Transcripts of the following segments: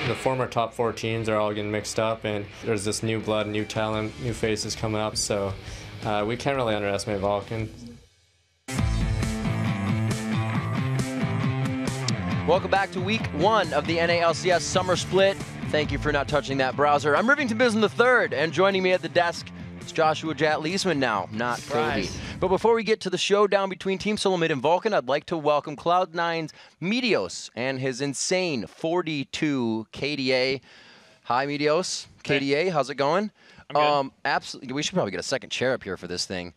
The former top 4 teams are all getting mixed up, and there's this new blood, new talent, new faces coming up, so we can't really underestimate Vulcan. Welcome back to week 1 of the NALCS Summer Split. Thank you for not touching that browser. I'm Rivington Bisson III, and joining me at the desk is Joshua Jat Leesman now, not Cody. But before we get to the showdown between Team Solo Mid and Vulcan, I'd like to welcome Cloud9's Meteos and his insane 42 KDA. Hi, Meteos. KDA, how's it going? Absolutely. We should probably get a second chair up here for this thing.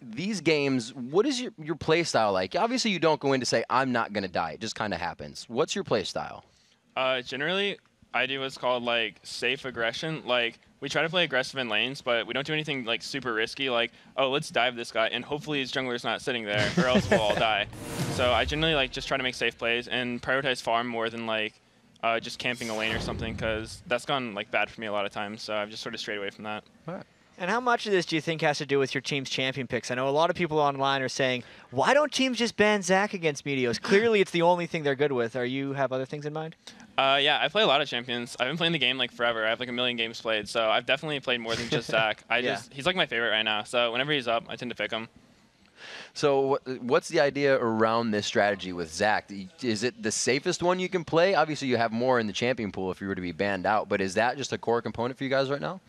These games, what is your play style like? Obviously, you don't go in to say, I'm not going to die. It just kind of happens. What's your play style? Generally, I do what's called, like, safe aggression. Like, we try to play aggressive in lanes, but we don't do anything, like, super risky. Like, oh, let's dive this guy, and hopefully his jungler's not sitting there, or else we'll all die. So I generally, like, just try to make safe plays and prioritize farm more than, like, just camping a lane or something, because that's gone like bad for me a lot of times, so I've just sort of strayed away from that. All right. And how much of this do you think has to do with your team's champion picks? I know a lot of people online are saying, why don't teams just ban Zach against Meteos? Clearly it's the only thing they're good with. Are you have other things in mind? Yeah, I play a lot of champions. I've been playing the game like forever. I have like 1 million games played, so I've definitely played more than just Zach. He's like my favorite right now, so whenever he's up, I tend to pick him. So what's the idea around this strategy with Zach? Is it the safest one you can play? Obviously, you have more in the champion pool if you were to be banned out, but is that just a core component for you guys right now?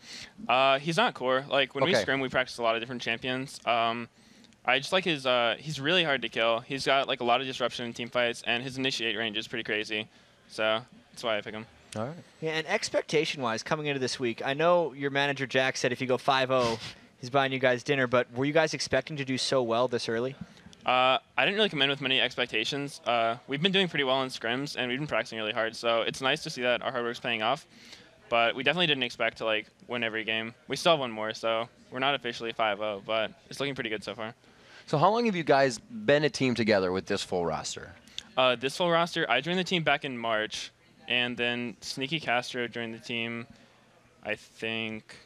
He's not core. Like, when we scrim, we practice a lot of different champions. I just like his he's really hard to kill. He's got like a lot of disruption in team fights, and his initiate range is pretty crazy. So that's why I pick him. All right. Yeah, and expectation-wise, coming into this week, I know your manager, Jack, said if you go 5-0, he's buying you guys dinner, but were you guys expecting to do so well this early? I didn't really come in with many expectations. We've been doing pretty well in scrims, and we've been practicing really hard, so it's nice to see that our hard work's paying off. But we definitely didn't expect to like win every game. We still have one more, so we're not officially 5-0, but it's looking pretty good so far. So how long have you guys been a team together with this full roster? This full roster, I joined the team back in March, and then Sneaky Castro joined the team, I think,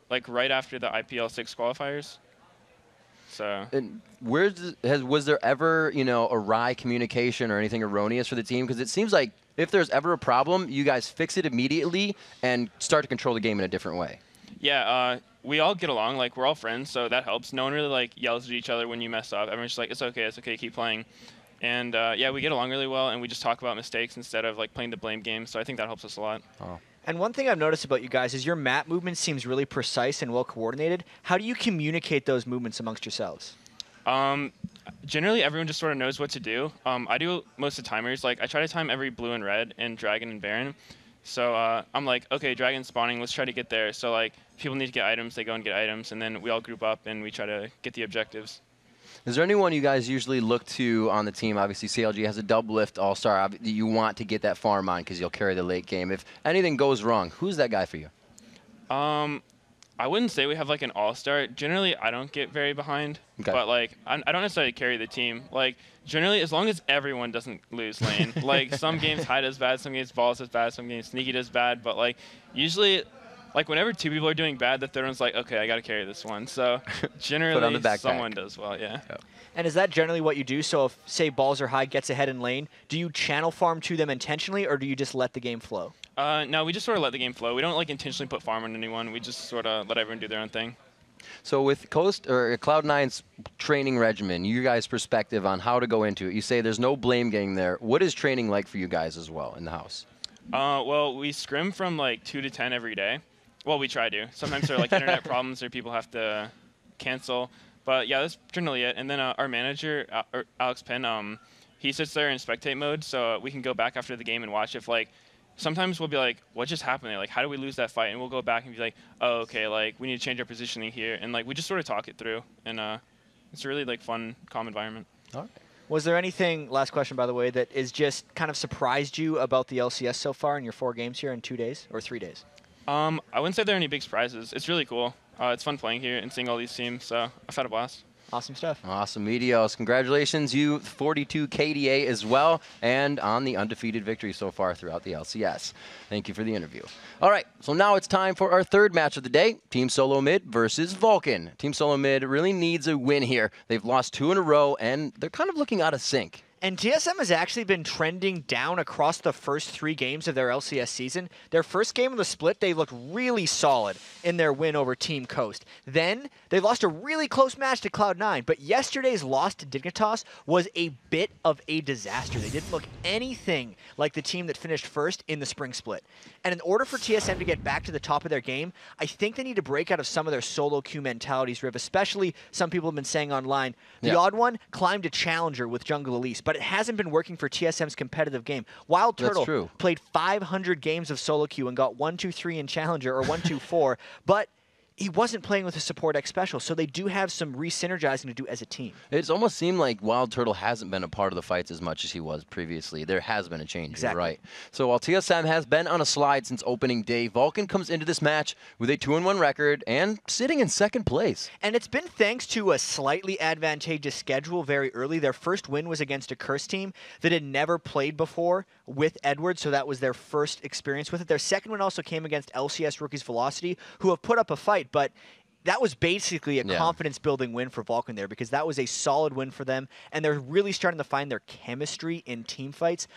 like right after the IPL 6 qualifiers. So. And was there ever, you know, awry communication or anything erroneous for the team? Because it seems like if there's ever a problem, you guys fix it immediately and start to control the game in a different way. Yeah, we all get along. Like, we're all friends, so that helps. No one really like yells at each other when you mess up. Everyone's just like, it's okay, keep playing. And yeah, we get along really well, and we just talk about mistakes instead of like playing the blame game. So I think that helps us a lot. Oh. And one thing I've noticed about you guys is your map movement seems really precise and well coordinated. How do you communicate those movements amongst yourselves? Generally, everyone just sort of knows what to do. I do most of the timers. Like, I try to time every blue and red and dragon and baron. So I'm like, okay, dragon spawning, let's try to get there. So like, people need to get items, they go and get items, and then we all group up and we try to get the objectives. Is there anyone you guys usually look to on the team? Obviously, CLG has a double lift all-star. You want to get that farm on because you'll carry the late game. If anything goes wrong, who's that guy for you? I wouldn't say we have like an all-star. Generally, I don't get very behind, but like I don't necessarily carry the team. Like generally, as long as everyone doesn't lose lane. Like some games High does bad, some games Balls does bad, some games Sneaky does bad. But like usually, like whenever 2 people are doing bad, the third one's like, okay, I got to carry this one. So generally, someone does well. Yeah. Yep. And is that generally what you do? So if, say, Balls or High gets ahead in lane, do you channel farm to them intentionally, or do you just let the game flow? No, we just sort of let the game flow. We don't like intentionally put farm on anyone. We just sort of let everyone do their own thing. So with Cloud9's training regimen, you guys' perspective on how to go into it, you say there's no blame game there. What is training like for you guys as well in the house? Well, we scrim from like 2 to 10 every day. Well, we try to. Sometimes there are like internet problems or people have to cancel. But yeah, that's generally it. And then our manager, Alex Penn, he sits there in spectate mode, so we can go back after the game and watch if like, sometimes we'll be like, what just happened there? Like, how did we lose that fight? And we'll go back and be like, oh, okay, like, we need to change our positioning here. And, like, we just sort of talk it through. And it's a really, like, fun, calm environment. All right. Was there anything, last question, by the way, that is just kind of surprised you about the LCS so far in your 4 games here in 2 days or 3 days? I wouldn't say there are any big surprises. It's really cool. It's fun playing here and seeing all these teams. So I've had a blast. Awesome stuff. Awesome, Meteos. Congratulations, you 42 KDA as well, and on the undefeated victory so far throughout the LCS. Thank you for the interview. All right, so now it's time for our third match of the day, Team Solo Mid versus Vulcan. Team Solo Mid really needs a win here. They've lost 2 in a row, and they're kind of looking out of sync. And TSM has actually been trending down across the first 3 games of their LCS season. Their first game of the split, they looked really solid in their win over Team Coast. Then they lost a really close match to Cloud9, but yesterday's loss to Dignitas was a bit of a disaster. They didn't look anything like the team that finished first in the spring split. And in order for TSM to get back to the top of their game, I think they need to break out of some of their solo queue mentalities, Riv, especially some people have been saying online. The Odd One climbed a challenger with Jungle Elise, but it hasn't been working for TSM's competitive game. Wild Turtle played 500 games of solo queue and got 1-2-3 in challenger, or 1-2-4, but he wasn't playing with a support X special, so they do have some re-synergizing to do as a team. It's almost seemed like Wild Turtle hasn't been a part of the fights as much as he was previously. There has been a change, exactly. Right? So while TSM has been on a slide since opening day, Vulcan comes into this match with a 2-1 record and sitting in second place. And it's been thanks to a slightly advantageous schedule very early. Their first win was against a Curse team that had never played before with Edward, so that was their first experience with it. Their second win also came against LCS rookies Velocity, who have put up a fight, but that was basically a confidence-building win for Vulcan there, because that was a solid win for them, and they're really starting to find their chemistry in team fights.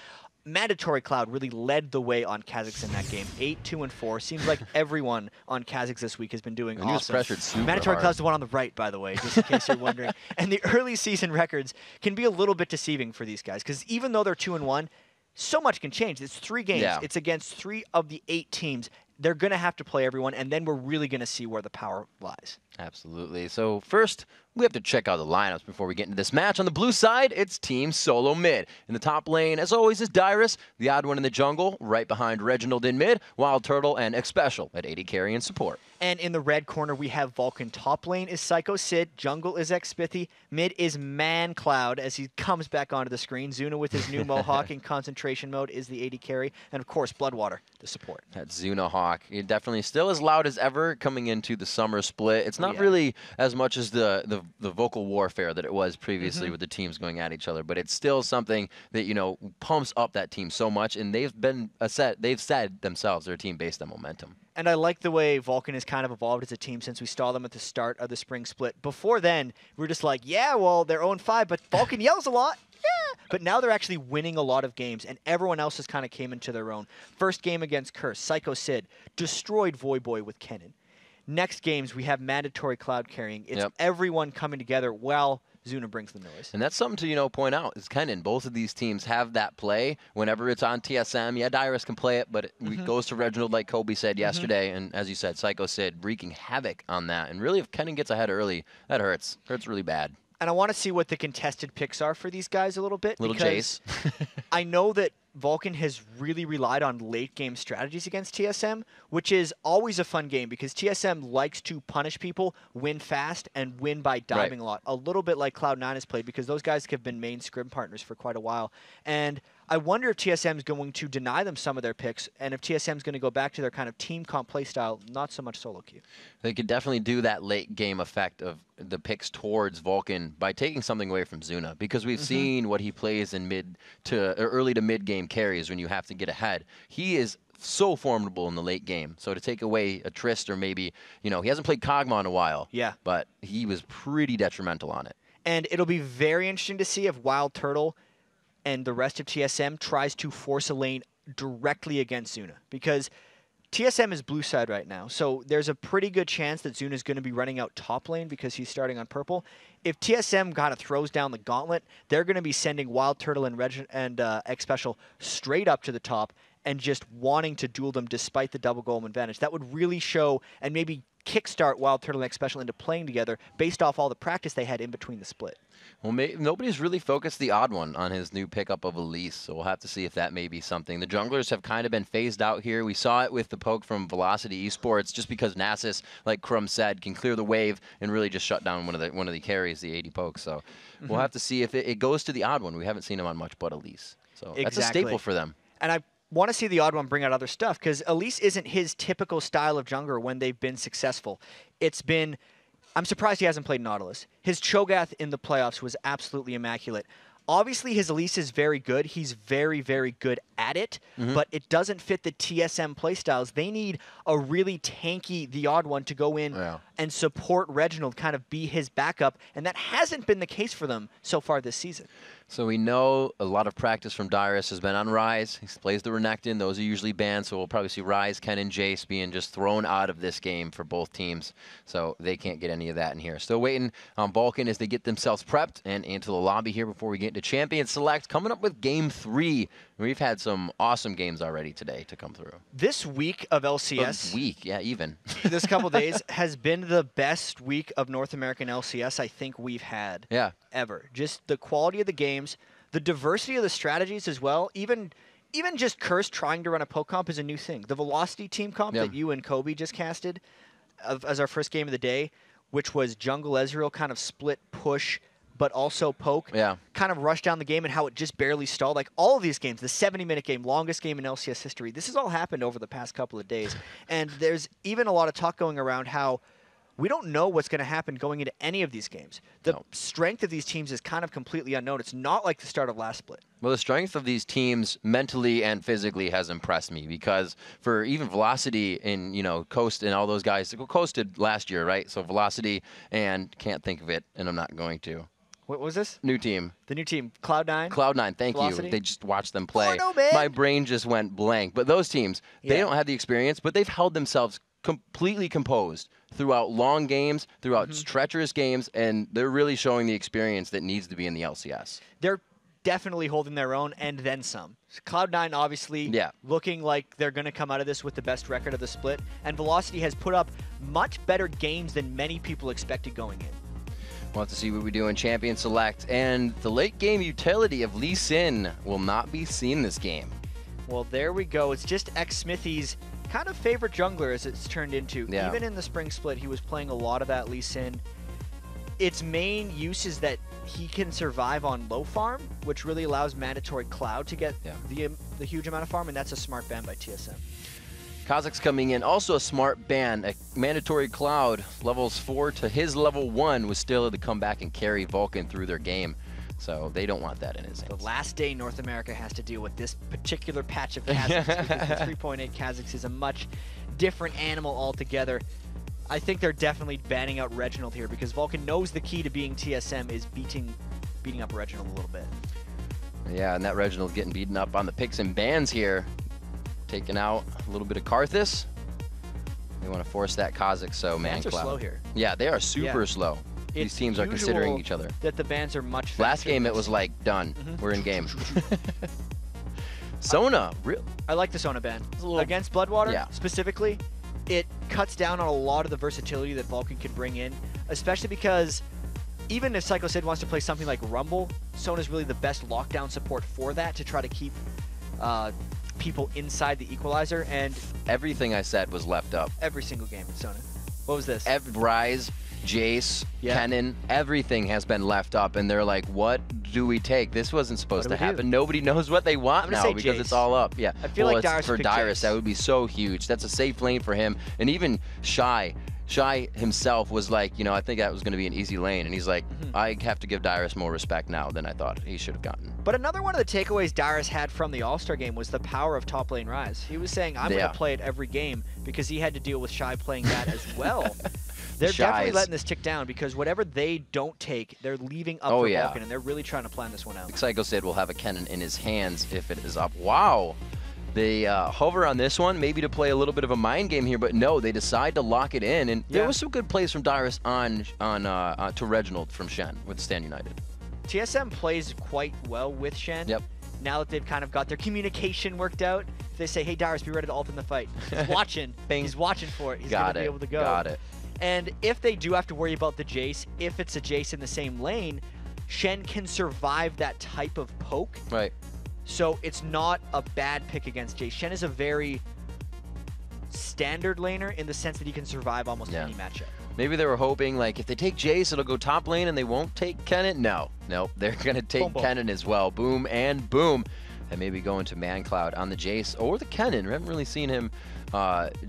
Mandatory Cloud really led the way on Kha'Zix in that game. 8-2-4. Seems like everyone on Kha'Zix this week has been doing awesome. He was pressured super Mandatory hard. Cloud's the one on the right, by the way, just in case you're wondering. And the early season records can be a little bit deceiving for these guys, because even though they're 2-1, so much can change. It's 3 games. Yeah. It's against 3 of the 8 teams. They're going to have to play everyone, and then we're really going to see where the power lies. Absolutely. So first, we have to check out the lineups before we get into this match. On the blue side, it's Team Solo Mid. In the top lane, as always, is Dyrus, the odd one in the jungle, right behind Reginald in mid, Wild Turtle, and Xpecial at AD carry and support. And in the red corner, we have Vulcan. Top lane is Psycho Sid. Jungle is Xpithy. Mid is Man Cloud as he comes back onto the screen. Zuna with his new Mohawk in concentration mode is the AD carry. And of course, Bloodwater, the support. That Zuna Hawk, it definitely still as loud as ever coming into the summer split. It's not really as much as the vocal warfare that it was previously with the teams going at each other, but it's still something that, you know, pumps up that team so much, and they've said themselves they're a team based on momentum. And I like the way Vulcan has kind of evolved as a team since we saw them at the start of the spring split. Before then, we were just like, yeah, well, they're 0-5, but Vulcan yells a lot. Yeah. But now they're actually winning a lot of games, and everyone else has kind of came into their own. First game against Curse, Psycho Sid destroyed Voyboy with Kennen. Next games, we have Mandatory Cloud carrying. It's everyone coming together while Zuna brings the noise. And that's something to, you know, point out is Kennen. Both of these teams have that play whenever it's on TSM. Yeah, Dyrus can play it, but it goes to Reginald, like Kobe said yesterday. And as you said, Psycho Sid wreaking havoc on that. And really, if Kennen gets ahead early, that hurts. Hurts really bad. And I want to see what the contested picks are for these guys a little bit. Little because Jace. I know that Vulcan has really relied on late game strategies against TSM, which is always a fun game because TSM likes to punish people, win fast, and win by diving a lot. A little bit like Cloud9 has played because those guys have been main scrim partners for quite a while. And I wonder if TSM is going to deny them some of their picks, and if TSM is going to go back to their kind of team comp play style, not so much solo queue. They could definitely do that late game effect of the picks towards Vulcan by taking something away from Zuna, because we've seen what he plays in early to mid game carries when you have to get ahead. He is so formidable in the late game. So to take away a Trist, or maybe, you know, he hasn't played Kog'Maw in a while. Yeah. But he was pretty detrimental on it. And it'll be very interesting to see if Wild Turtle and the rest of TSM tries to force a lane directly against Zuna, because TSM is blue side right now, so there's a pretty good chance that Zuna is going to be running out top lane because he's starting on purple. If TSM kind of throws down the gauntlet, they're going to be sending Wild Turtle and Xpecial straight up to the top and just wanting to duel them despite the double golem advantage. That would really show and maybe kickstart Wild Turtle and Xpecial into playing together based off all the practice they had in between the split. Well, nobody's really focused the odd one on his new pickup of Elise, so we'll have to see if that may be something. The junglers have kind of been phased out here. We saw it with the poke from Velocity Esports, just because Nasus, like Crum said, can clear the wave and really just shut down one of the carries, the 80 pokes. So we'll have to see if it goes to the odd one. We haven't seen him on much but Elise. So that's a staple for them. And I want to see the odd one bring out other stuff, because Elise isn't his typical style of jungler when they've been successful. It's been... I'm surprised he hasn't played Nautilus. His Cho'Gath in the playoffs was absolutely immaculate. Obviously, his Elise is very good. He's very, very good at it, but it doesn't fit the TSM playstyles. They need a really tanky, the odd one, to go in and support Reginald, kind of be his backup, and that hasn't been the case for them so far this season. So we know a lot of practice from Dyrus has been on Rise. He plays the Renekton. Those are usually banned, so we'll probably see Rise, Ken, and Jace being just thrown out of this game for both teams. So they can't get any of that in here. Still waiting on Vulcan as they get themselves prepped and into the lobby here before we get into Champion Select. Coming up with Game 3. We've had some awesome games already today to come through. This week of LCS, this couple days, has been the best week of North American LCS I think we've had ever. Just the quality of the games, the diversity of the strategies as well. Even just Curse trying to run a poke comp is a new thing. The Velocity team comp that you and Kobe just casted as our first game of the day, which was Jungle Ezreal kind of split push, but also poke, kind of rushed down the game and how it just barely stalled. Like all of these games, the 70-minute game, longest game in LCS history, this has all happened over the past couple of days. And there's even a lot of talk going around how we don't know what's going to happen going into any of these games. The strength of these teams is kind of completely unknown. It's not like the start of last split. Well, the strength of these teams mentally and physically has impressed me because for even Velocity and, you know, Coast and all those guys, coasted last year, right? So Velocity and can't think of it, and I'm not going to. What was this? New team. The new team, Cloud9? Cloud9, thank Velocity? you. They just watched them play. Oh, no, man. My brain just went blank. But those teams, they don't have the experience, but they've held themselves completely composed throughout long games, throughout treacherous games, and they're really showing the experience that needs to be in the LCS. They're definitely holding their own and then some. Cloud9 obviously looking like they're going to come out of this with the best record of the split, and Velocity has put up much better games than many people expected going in. We'll have to see what we do in Champion Select. And the late game utility of Lee Sin will not be seen this game. Well, there we go. It's just Xsmithy's kind of favorite jungler as it's turned into. Even in the spring split, he was playing a lot of that Lee Sin. Its main use is that he can survive on low farm, which really allows Mandatory Cloud to get the huge amount of farm, and that's a smart ban by TSM. Kha'Zix coming in, also a smart ban. A Mandatory Cloud, levels 4 to his level 1, was still able to come back and carry Vulcan through their game. So they don't want that in his hands. The last day North America has to deal with this particular patch of Kha'Zix because the 3.8 Kha'Zix is a much different animal altogether. I think they're definitely banning out Reginald here because Vulcan knows the key to being TSM is beating up Reginald a little bit. Yeah, and that Reginald getting beaten up on the picks and bans here. Taking out a little bit of Karthus. They want to force that Kha'Zix, so Bans are slow here. Yeah, they are super slow. These teams are considering each other. That the bans are much faster. Last game it was like, done. We're in game. Sona, I like the Sona ban. Against Bloodwater, specifically, it cuts down on a lot of the versatility that Vulcan can bring in, especially because even if Psycho Sid wants to play something like Rumble, Sona's really the best lockdown support for that to try to keep people inside the equalizer, and everything I said was left up. Every single game in Sona. What was this? Rise, Jace, Kennen, everything has been left up, and they're like, what do we take? This wasn't supposed to happen. Nobody knows what they want now because it's all up. Yeah, I feel like Dyrus for Dyrus, that would be so huge. That's a safe lane for him, and even Shy himself was like, you know, I think that was going to be an easy lane. And he's like, I have to give Dyrus more respect now than I thought he should have gotten. But another one of the takeaways Dyrus had from the All-Star game was the power of top lane Rise. He was saying, I'm going to play it every game because he had to deal with Shy playing that as well. They're definitely letting this tick down because whatever they don't take, they're leaving up for Vulcan, and they're really trying to plan this one out. Psycho Sid will have a Kennen in his hands if it is up. Wow. They hover on this one, maybe to play a little bit of a mind game here, but no, they decide to lock it in. And there was some good plays from Dyrus to Reginald from Shen with Stand United. TSM plays quite well with Shen. Now that they've kind of got their communication worked out, if they say, hey, Dyrus, be ready to ult in the fight. He's watching. He's watching for it. He's going to be able to go. Got it. And if they do have to worry about the Jace, if it's a Jace in the same lane, Shen can survive that type of poke. Right. So it's not a bad pick against Jace. Shen is a very standard laner in the sense that he can survive almost any matchup. Maybe they were hoping, like, if they take Jace, it'll go top lane and they won't take Kennen. No, they're going to take Kennen as well. Boom and boom. And maybe go into ManCloud on the Jace or the Kennen. We haven't really seen him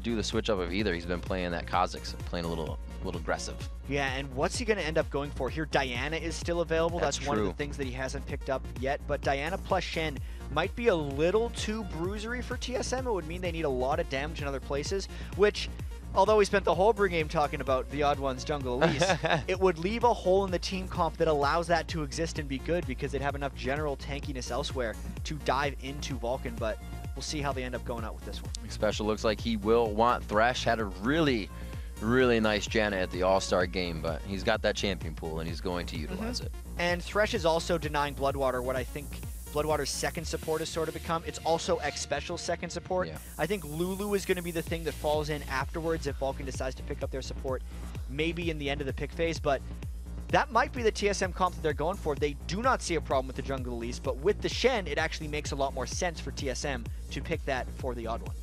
do the switch up of either. He's been playing that Kha'Zix, playing a little aggressive. Yeah, and what's he going to end up going for here? Diana is still available. That's one of the things that he hasn't picked up yet. But Diana plus Shen might be a little too bruisery for TSM. It would mean they need a lot of damage in other places, which Although we spent the whole pregame talking about the Odd Ones Jungle Elise, it would leave a hole in the team comp that allows that to exist and be good because they'd have enough general tankiness elsewhere to dive into Vulcan, but we'll see how they end up going out with this one. Special looks like he will want Thresh. Had a really nice Janna at the All-Star game, but he's got that champion pool and he's going to utilize it. And Thresh is also denying Bloodwater what I think Bloodwater's second support has sort of become. It's also X-Special's second support. Yeah. I think Lulu is going to be the thing that falls in afterwards if Vulcan decides to pick up their support, maybe in the end of the pick phase, but that might be the TSM comp that they're going for. They do not see a problem with the Jungle Elise, but with the Shen, it actually makes a lot more sense for TSM to pick that for the Odd One.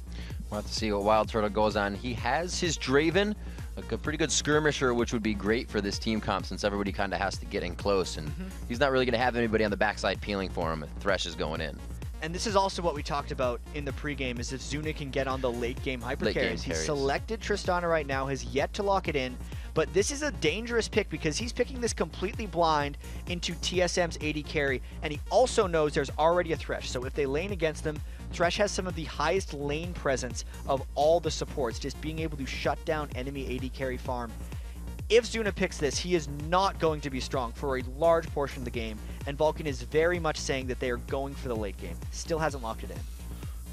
We'll have to see what Wild Turtle goes on. He has his Draven, a pretty good skirmisher, which would be great for this team comp since everybody kind of has to get in close, and he's not really going to have anybody on the backside peeling for him if Thresh is going in. And this is also what we talked about in the pregame, is if Zuna can get on the late game hyper carries. He's selected Tristana right now, has yet to lock it in, but this is a dangerous pick because he's picking this completely blind into TSM's AD carry, and he also knows there's already a Thresh, so if they lane against them, Thresh has some of the highest lane presence of all the supports, just being able to shut down enemy AD carry farm. If Zuna picks this, he is not going to be strong for a large portion of the game, and Vulcan is very much saying that they are going for the late game. Still hasn't locked it in.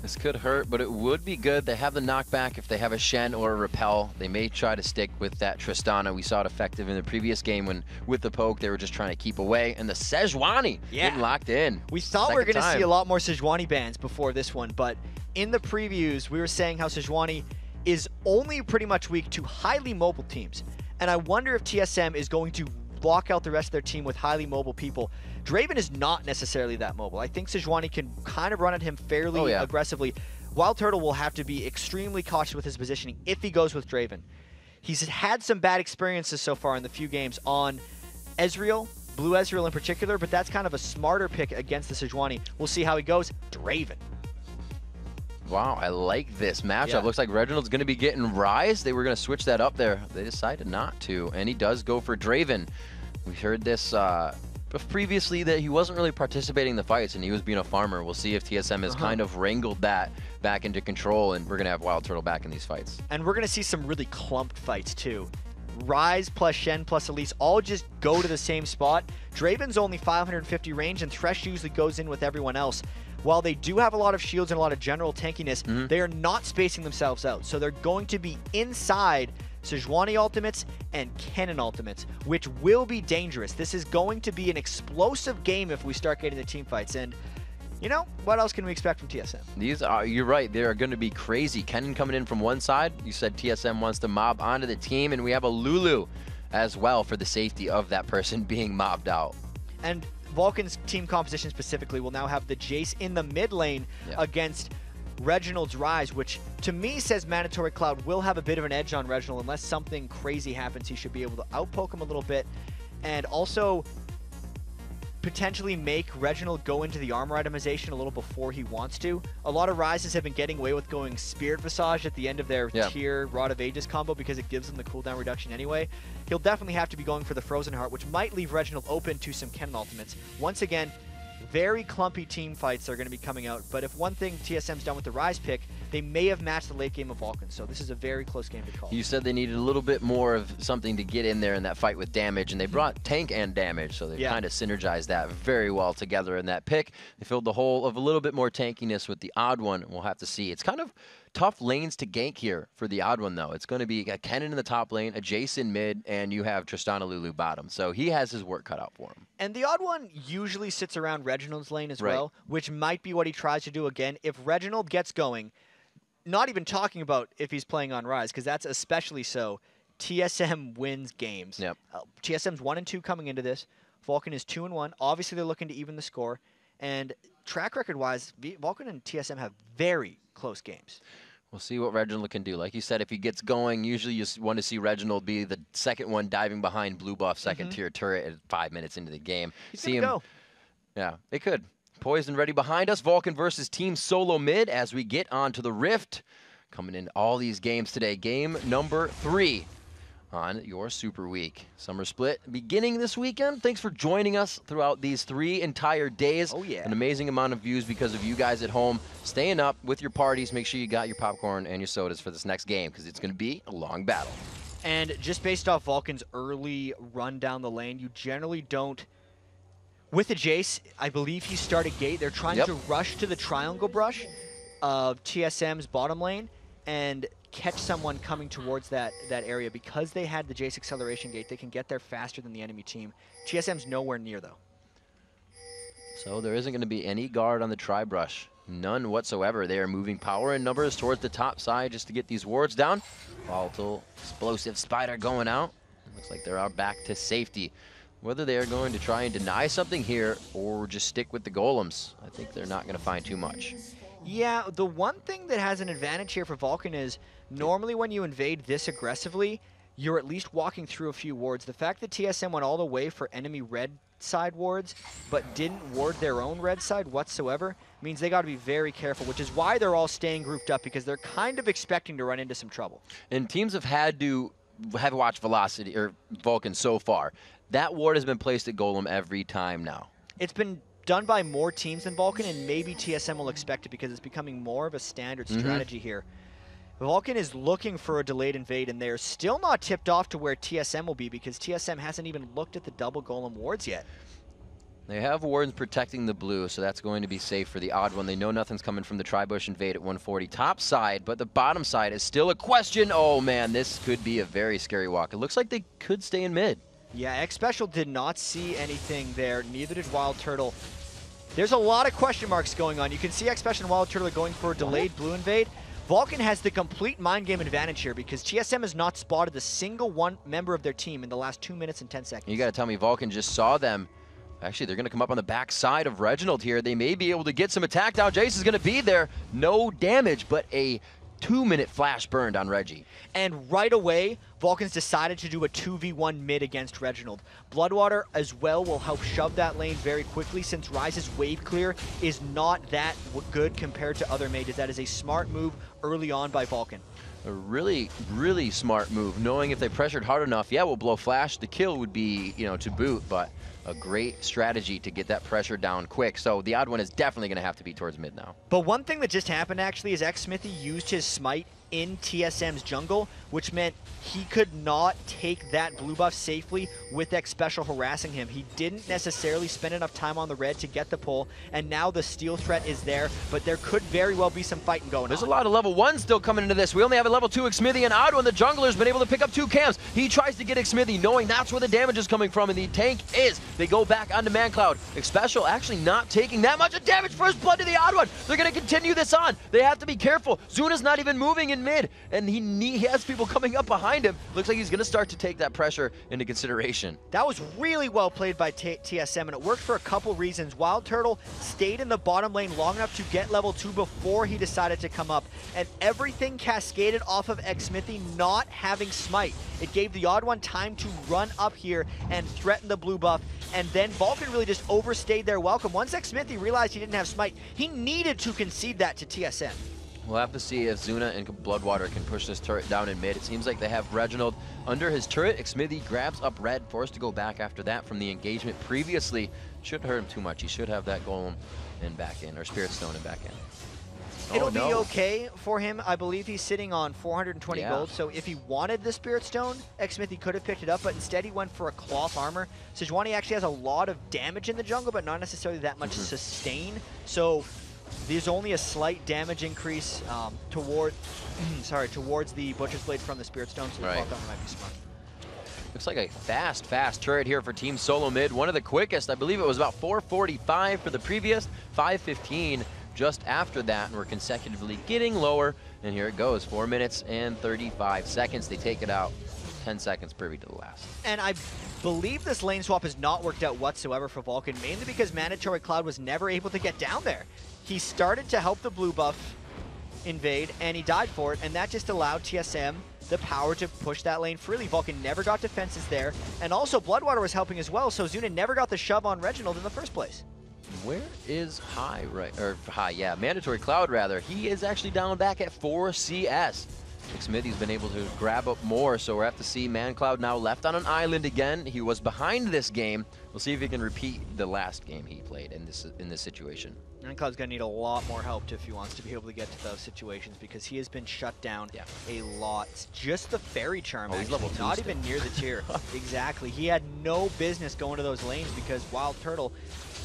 This could hurt, but it would be good. They have the knockback if they have a Shen or a Repel. They may try to stick with that Tristana. We saw it effective in the previous game when, with the poke, they were just trying to keep away. And the Sejuani getting locked in. We thought we were going to see a lot more Sejuani bans before this one, but in the previews, we were saying how Sejuani is only pretty much weak to highly mobile teams. And I wonder if TSM is going to block out the rest of their team with highly mobile people. Draven is not necessarily that mobile. I think Sejuani can kind of run at him fairly aggressively. Wild Turtle will have to be extremely cautious with his positioning if he goes with Draven. He's had some bad experiences so far in the few games on Ezreal, Blue Ezreal in particular, but that's kind of a smarter pick against the Sejuani. We'll see how he goes. Draven. Wow, I like this matchup. Looks like Reginald's going to be getting Ryze. They were going to switch that up there. They decided not to, and he does go for Draven. We heard this previously that he wasn't really participating in the fights and he was being a farmer. We'll see if TSM has kind of wrangled that back into control, and we're going to have Wild Turtle back in these fights. And we're going to see some really clumped fights too. Ryze plus Shen plus Elise all just go to the same spot. Draven's only 550 range, and Thresh usually goes in with everyone else. While they do have a lot of shields and a lot of general tankiness, they are not spacing themselves out. So they're going to be inside Sejuani ultimates and Kennen ultimates, which will be dangerous. This is going to be an explosive game if we start getting the team fights. And you know, what else can we expect from TSM? These are, you're right, they are going to be crazy. Kennen coming in from one side. You said TSM wants to mob onto the team, and we have a Lulu as well for the safety of that person being mobbed out. And Vulcan's team composition specifically will now have the Jace in the mid lane against Reginald's Ryze, which to me says Mandatory Cloud will have a bit of an edge on Reginald unless something crazy happens. He should be able to outpoke him a little bit and also potentially make Reginald go into the armor itemization a little before he wants to. A lot of Ryzes have been getting away with going Spirit Visage at the end of their tier Rod of Ages combo because it gives them the cooldown reduction anyway. He'll definitely have to be going for the Frozen Heart, which might leave Reginald open to some Kennen ultimates. Once again, very clumpy team fights are going to be coming out, but if one thing TSM's done with the Ryze pick, they may have matched the late game of Vulcan, so this is a very close game to call. You said they needed a little bit more of something to get in there in that fight with damage, and they brought tank and damage, so they kind of synergized that very well together in that pick. They filled the hole of a little bit more tankiness with the Odd One. We'll have to see. It's kind of tough lanes to gank here for the Odd One, though. It's going to be a Kennen in the top lane, a Jason mid, and you have Tristana Lulu bottom. So he has his work cut out for him. And the Odd One usually sits around Reginald's lane as well, which might be what he tries to do again. If Reginald gets going, not even talking about if he's playing on Ryze, because that's especially so, TSM wins games. TSM's 1-2 coming into this. Vulcan is 2-1. Obviously, they're looking to even the score. And track record-wise, Vulcan and TSM have very close games. We'll see what Reginald can do. Like you said, if he gets going, usually you want to see Reginald be the second one diving behind blue buff second tier turret at 5 minutes into the game. See him go. Yeah, it could. Poison ready behind us. Vulcan versus Team Solo Mid as we get on to the Rift. Coming in all these games today. Game number 3 on your Super Week. Summer Split beginning this weekend. Thanks for joining us throughout these 3 entire days. Oh, yeah. An amazing amount of views because of you guys at home staying up with your parties. Make sure you got your popcorn and your sodas for this next game because it's going to be a long battle. And just based off Vulcan's early run down the lane, you generally don't. With the Jace, I believe he started gate. They're trying to rush to the triangle brush of TSM's bottom lane and catch someone coming towards that area. Because they had the Jace acceleration gate, they can get there faster than the enemy team. TSM's nowhere near, though. So there isn't going to be any guard on the tri-brush. None whatsoever. They are moving power and numbers towards the top side just to get these wards down. Volatile, explosive spider going out. Looks like they're back to safety. Whether they are going to try and deny something here or just stick with the golems, I think they're not going to find too much. Yeah, the one thing that has an advantage here for Vulcan is normally when you invade this aggressively, you're at least walking through a few wards. The fact that TSM went all the way for enemy red side wards but didn't ward their own red side whatsoever means they got to be very careful, which is why they're all staying grouped up, because they're kind of expecting to run into some trouble. And teams have had to watch Velocity or Vulcan so far. That ward has been placed at Golem every time now. It's been done by more teams than Vulcan, and maybe TSM will expect it because it's becoming more of a standard strategy here. Vulcan is looking for a delayed invade, and they're still not tipped off to where TSM will be because TSM hasn't even looked at the double Golem wards yet. They have wardens protecting the blue, so that's going to be safe for the odd one. They know nothing's coming from the tri-bush invade at 140 top side, but the bottom side is still a question. Oh man, this could be a very scary walk. It looks like they could stay in mid. Yeah, X-Special did not see anything there, neither did Wild Turtle. There's a lot of question marks going on. You can see X-Special and Wild Turtle are going for a delayed blue invade. Vulcan has the complete mind game advantage here because TSM has not spotted a single one member of their team in the last 2 minutes and 10 seconds. You got to tell me Vulcan just saw them. Actually, they're going to come up on the back side of Reginald here. They may be able to get some attack down. Jace is going to be there. No damage, but a 2-minute flash burned on Reggie. And right away, Vulcan's decided to do a 2v1 mid against Reginald. Bloodwater as well will help shove that lane very quickly since Ryze's wave clear is not that good compared to other mages. That is a smart move early on by Vulcan. A really, really smart move, knowing if they pressured hard enough, yeah, we'll blow flash. The kill would be, to boot, but a great strategy to get that pressure down quick. So the odd one is definitely going to have to be towards mid now. But one thing that just happened actually is X-Smithy used his smite in TSM's jungle, which meant he could not take that blue buff safely with X-Special harassing him. He didn't necessarily spend enough time on the red to get the pull, and now the steal threat is there, but there could very well be some fighting going on. There's a lot of level 1 still coming into this. We only have a level 2 Xmithy, and Oddone, the jungler's been able to pick up 2 cams. He tries to get Xmithy, knowing that's where the damage is coming from, and the tank is. They go back onto ManCloud. X-Special actually not taking that much of damage. First blood to the Odd One. They're going to continue this on. They have to be careful. Zuna's not even moving in mid, and he has people coming up behind him. Looks like he's going to start to take that pressure into consideration. That was really well played by TSM, and it worked for a couple reasons. Wild Turtle stayed in the bottom lane long enough to get level 2 before he decided to come up, and everything cascaded off of X-Smithy not having smite. It gave the Odd One time to run up here and threaten the blue buff, and then Vulcan really just overstayed their welcome. Once X-Smithy realized he didn't have smite, he needed to concede that to TSM. We'll have to see if Zuna and Bloodwater can push this turret down in mid. It seems like they have Reginald under his turret. Xmithy grabs up red, forced to go back after that from the engagement previously. Shouldn't hurt him too much. He should have that golem and back in, or Spirit Stone and back in. It'll be okay for him. I believe he's sitting on 420 gold, so if he wanted the Spirit Stone, X-Smithy could have picked it up, but instead he went for a cloth armor. Sejuani actually has a lot of damage in the jungle, but not necessarily that much sustain, so there's only a slight damage increase towards the Butcher's Blade from the Spirit Stone, so the cloth armor might be smart. Looks like a fast turret here for Team Solo Mid. One of the quickest. I believe it was about 4:45 for the previous, 5:15 just after that, and we're consecutively getting lower. And here it goes, 4 minutes and 35 seconds. They take it out, 10 seconds privy to the last. And I believe this lane swap has not worked out whatsoever for Vulcan, mainly because Mandatory Cloud was never able to get down there. He started to help the blue buff invade, and he died for it, and that just allowed TSM the power to push that lane freely. Vulcan never got defenses there, and also Bloodwater was helping as well, so Zuna never got the shove on Reginald in the first place. Where is Mandatory Cloud rather. He is actually down back at 4 CS. Xmithie's been able to grab up more, so we'll have to see ManCloud now left on an island again. He was behind this game. We'll see if he can repeat the last game he played in this situation. ManCloud's going to need a lot more help if he wants to be able to get to those situations, because he has been shut down a lot. It's just the Fairy Charm, he's level 2 not still. even near the tier. Exactly. He had no business going to those lanes because Wild Turtle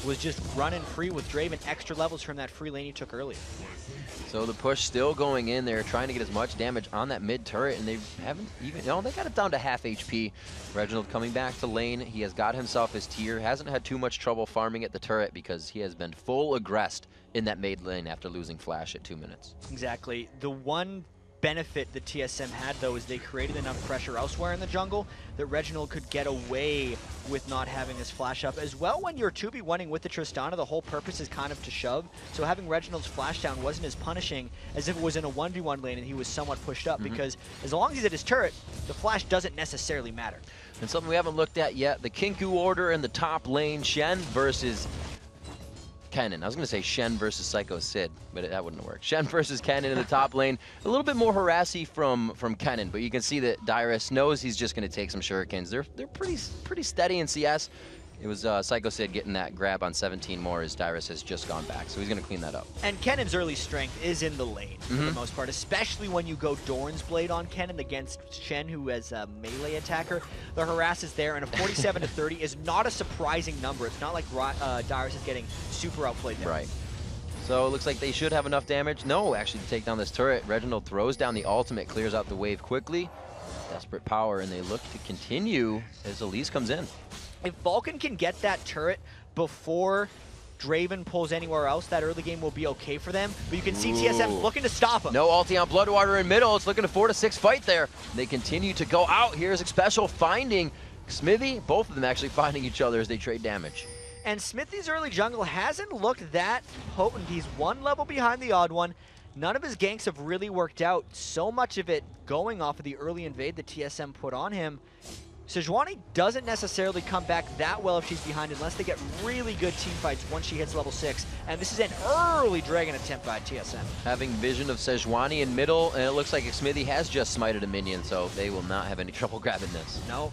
was just running free with Draven, extra levels from that free lane he took earlier. So the push still going in there, trying to get as much damage on that mid turret, and they haven't even, no, they got it down to half HP. Reginald coming back to lane. He has got himself his tier, hasn't had too much trouble farming at the turret because he has been full aggressed in that mid lane after losing Flash at 2 minutes. Exactly. The one benefit that TSM had, though, is they created enough pressure elsewhere in the jungle that Reginald could get away with not having his flash up. As well, when you're 2v1ing with the Tristana, the whole purpose is kind of to shove, so having Reginald's flash down wasn't as punishing as if it was in a 1v1 lane and he was somewhat pushed up, because as long as he's at his turret, the flash doesn't necessarily matter. And something we haven't looked at yet, the Kinku order in the top lane, Shen versus Kennen. I was going to say Shen versus Psycho Sid, but that wouldn't work. Shen versus Kennen in the top lane. A little bit more harassy from Kennen, but you can see that Dyrus knows he's just going to take some shurikens. They're pretty steady in CS. It was Psycho Sid getting that grab on 17 more as Dyrus has just gone back, so he's going to clean that up. And Kennen's early strength is in the lane for the most part, especially when you go Doran's Blade on Kennen against Shen, who is a melee attacker. The harass is there, and a 47 to 30 is not a surprising number. It's not like Dyrus is getting super outplayed there. Right. So it looks like they should have enough damage. No, actually, to take down this turret. Reginald throws down the ultimate, clears out the wave quickly. Desperate power, and they look to continue as Elise comes in. If Vulcan can get that turret before Draven pulls anywhere else, that early game will be okay for them. But you can see TSM looking to stop him. No ulti on Bloodwater in middle. It's looking a 4-6 fight there. They continue to go out. Here's Xpecial finding Xmithie. Both of them actually finding each other as they trade damage. And Xmithie's early jungle hasn't looked that potent. He's one level behind the odd one. None of his ganks have really worked out. So much of it going off of the early invade that TSM put on him. Sejuani doesn't necessarily come back that well if she's behind unless they get really good team fights once she hits level 6. And this is an early dragon attempt by TSM. Having vision of Sejuani in middle, and it looks like Xmithie has just smited a minion, so they will not have any trouble grabbing this. No,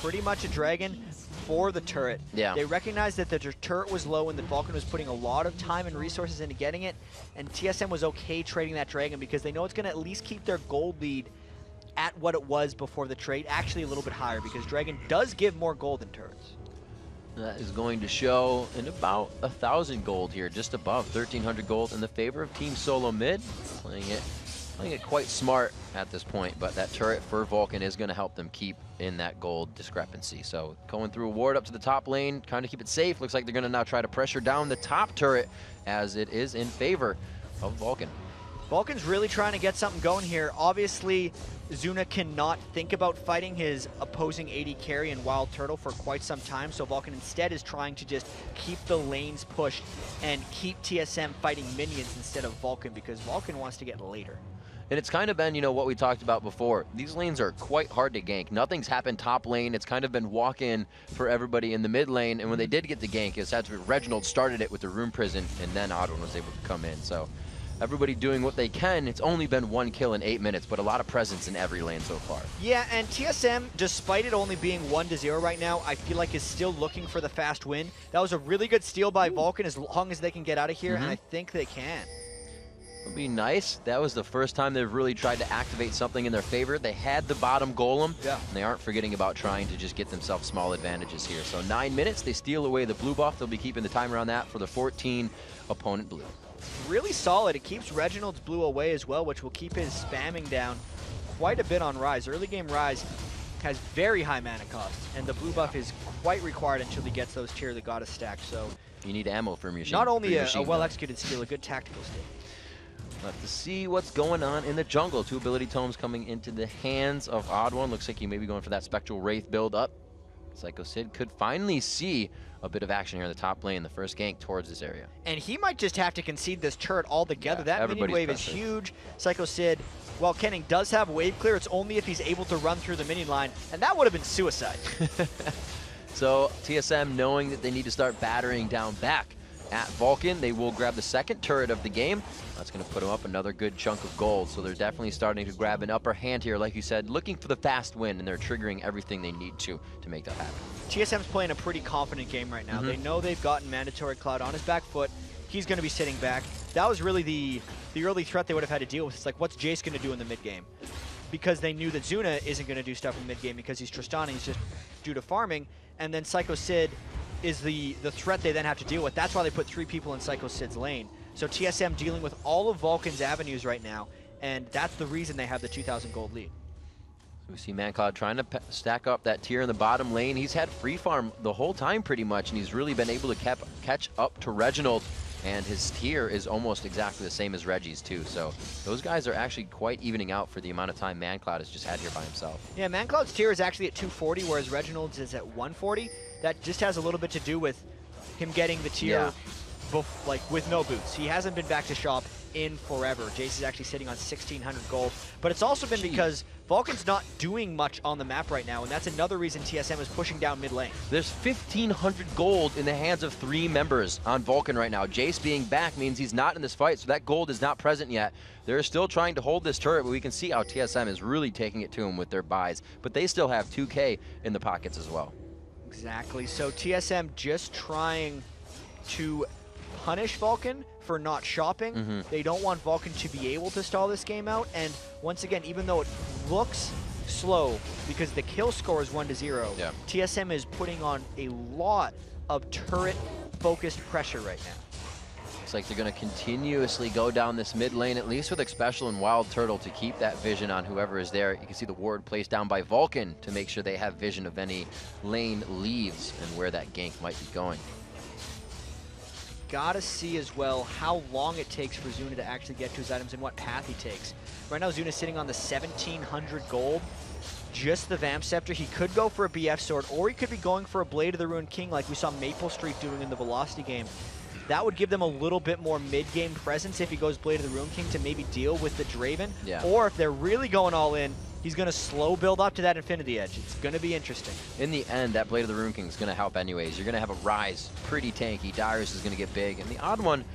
pretty much a dragon for the turret. Yeah. They recognized that the turret was low and that Vulcan was putting a lot of time and resources into getting it, and TSM was okay trading that dragon because they know it's going to at least keep their gold lead at what it was before the trade, actually a little bit higher, because Dragon does give more gold than turrets. That is going to show in about 1,000 gold here, just above 1,300 gold in the favor of Team Solo Mid. Playing it quite smart at this point, but that turret for Vulcan is going to help them keep in that gold discrepancy. So going through a ward up to the top lane, kind of keep it safe. Looks like they're going to now try to pressure down the top turret as it is in favor of Vulcan. Vulcan's really trying to get something going here. Obviously, Zuna cannot think about fighting his opposing AD carry and Wild Turtle for quite some time, so Vulcan instead is trying to just keep the lanes pushed and keep TSM fighting minions instead of Vulcan, because Vulcan wants to get later. And it's kind of been, you know, what we talked about before. These lanes are quite hard to gank. Nothing's happened top lane. It's kind of been walk-in for everybody in the mid lane, and when they did get the gank, it's had to be Reginald started it with the Rune Prison, and then Oddone was able to come in. So everybody doing what they can. It's only been 1 kill in 8 minutes, but a lot of presence in every lane so far. Yeah, and TSM, despite it only being 1-0 right now, I feel like is still looking for the fast win. That was a really good steal by Vulcan as long as they can get out of here, and I think they can. Would be nice. That was the first time they've really tried to activate something in their favor. They had the bottom golem, and they aren't forgetting about trying to just get themselves small advantages here. So 9 minutes, they steal away the blue buff. They'll be keeping the timer on that for the 14 opponent blue. Really solid. It keeps Reginald's blue away as well, which will keep his spamming down quite a bit on Ryze. Early game Ryze has very high mana cost, and the blue buff is quite required until he gets those Tear the Goddess stacks. So you need ammo from your machine. Not only a well-executed steal, a good tactical steal. We'll have to see what's going on in the jungle. 2 ability tomes coming into the hands of Oddone. Looks like he may be going for that Spectral Wraith build up. Psycho Sid could finally see a bit of action here in the top lane, the first gank towards this area. And he might just have to concede this turret altogether. Yeah, that minion wave is huge. Psycho Sid, while Kenning does have wave clear, it's only if he's able to run through the minion line, and that would have been suicide. So TSM, knowing that they need to start battering down back, at Vulcan. They will grab the second turret of the game. That's going to put them up another good chunk of gold. So they're definitely starting to grab an upper hand here, like you said, looking for the fast win, and they're triggering everything they need to make that happen. TSM's playing a pretty confident game right now. They know they've gotten Mandatory Cloud on his back foot. He's going to be sitting back. That was really the early threat they would have had to deal with. It's like, what's Jace going to do in the mid game? Because they knew that Zuna isn't going to do stuff in mid game because he's Tristana. He's just due to farming. And then Psycho Sid is the threat they then have to deal with. That's why they put 3 people in Psycho Sid's lane. So TSM dealing with all of Vulcan's avenues right now, and that's the reason they have the 2,000 gold lead. We see ManCloud trying to stack up that tier in the bottom lane. He's had free farm the whole time pretty much, and he's really been able to catch up to Reginald, and his tier is almost exactly the same as Reggie's too. So those guys are actually quite evening out for the amount of time ManCloud has just had here by himself. Yeah, ManCloud's tier is actually at 240, whereas Reginald's is at 140. That just has a little bit to do with him getting the tier like with no boots. He hasn't been back to shop in forever. Jace is actually sitting on 1,600 gold, but it's also been because Vulcan's not doing much on the map right now, and that's another reason TSM is pushing down mid lane. There's 1,500 gold in the hands of 3 members on Vulcan right now. Jace being back means he's not in this fight, so that gold is not present yet. They're still trying to hold this turret, but we can see how TSM is really taking it to him with their buys, but they still have 2K in the pockets as well. Exactly, so TSM just trying to punish Vulcan for not shopping. They don't want Vulcan to be able to stall this game out, and once again, even though it looks slow because the kill score is 1-0, TSM is putting on a lot of turret-focused pressure right now. Looks like they're going to continuously go down this mid lane, at least with Xpecial and Wild Turtle, to keep that vision on whoever is there. You can see the ward placed down by Vulcan to make sure they have vision of any lane leaves and where that gank might be going. Gotta see as well how long it takes for Zuna to actually get to his items and what path he takes. Right now Zuna's sitting on the 1,700 gold, just the Vamp Scepter. He could go for a BF Sword, or he could be going for a Blade of the Ruined King like we saw Maple Street doing in the Velocity game. That would give them a little bit more mid-game presence if he goes Blade of the Ruined King to maybe deal with the Draven. Or if they're really going all in, he's going to slow build up to that Infinity Edge. It's going to be interesting. In the end, that Blade of the Ruined King is going to help anyways. You're going to have a Ryze, pretty tanky. Dyrus is going to get big, and the Odd One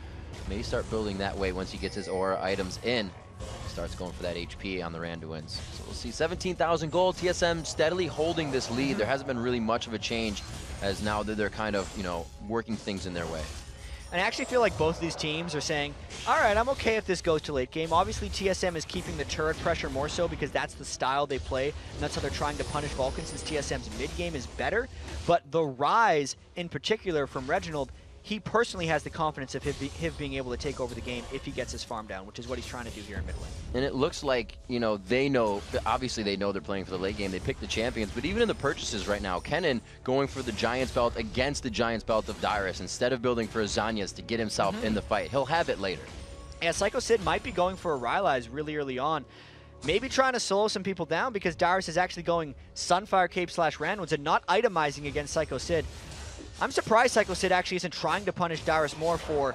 may start building that way once he gets his aura items in. He starts going for that HP on the Randuins. So we'll see 17,000 gold. TSM steadily holding this lead. There hasn't been really much of a change as now that they're kind of, you know, working things in their way. And I actually feel like both of these teams are saying, all right, I'm okay if this goes to late game. Obviously, TSM is keeping the turret pressure more so because that's the style they play, and that's how they're trying to punish Vulcan since TSM's mid game is better. But the Ryze, in particular, from Reginald, he personally has the confidence of him being able to take over the game if he gets his farm down, which is what he's trying to do here in mid lane. And it looks like, you know, they know, obviously they know they're playing for the late game. They picked the champions, but even in the purchases right now, Kennen going for the Giants belt against the Giants belt of Dyrus instead of building for Zhonya's to get himself in the fight. He'll have it later. Yeah, Psycho Sid might be going for a Rylai's really early on. Maybe trying to slow some people down because Dyrus is actually going Sunfire Cape / Randuins and not itemizing against Psycho Sid. I'm surprised Psycho Sid actually isn't trying to punish Dyrus more for